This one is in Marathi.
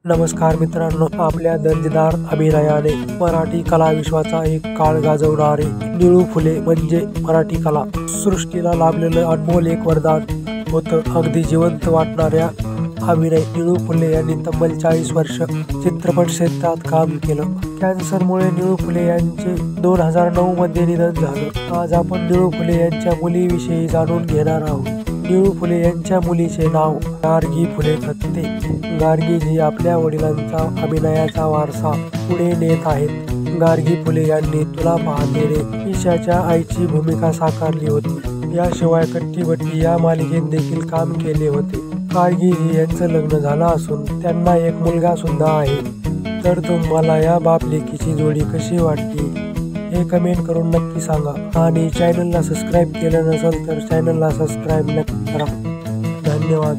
नमस्कार मित्रांनो, आपल्या दर्जेदार अभिनयाने मराठी कला विश्वाचा एक काळ गाजवणारे निळू फुले म्हणजे मराठी कला सृष्टीला लाभलेलं अनमोल एक वरदान होतं. अगदी जिवंत वाटणाऱ्या अभिनय निळू फुले यांनी तब्बल 40 वर्ष चित्रपट क्षेत्रात काम केलं. कॅन्सरमुळे निळू फुले यांचे 2009 मध्ये निधन झालं. आज आपण निळू फुले यांच्या मुलीविषयी जाणून घेणार आहोत. निळू फुले यांच्या मुलीचे नाव गार्गी फुले थत्ते. गार्गीजी आपल्या वडिलांचा अभिनयाचा वारसा पुढे नेत आहेत. गार्गी फुले यांनी तुला पाहते रे ईशाच्या आईची भूमिका साकारली होती. याशिवाय कट्टी बट्टी या मालिकेत देखील काम केले होते. गार्गीजी यांचं लग्न झालं असून त्यांना एक मुलगा सुद्धा आहे. तर तुम्हाला या बाप लेकीची जोडी कशी वाटली हे कमेंट करून नक्की सांगा. आणि चॅनलला सबस्क्राईब केलं नसेल तर चॅनलला सबस्क्राईब नक्की करा. धन्यवाद.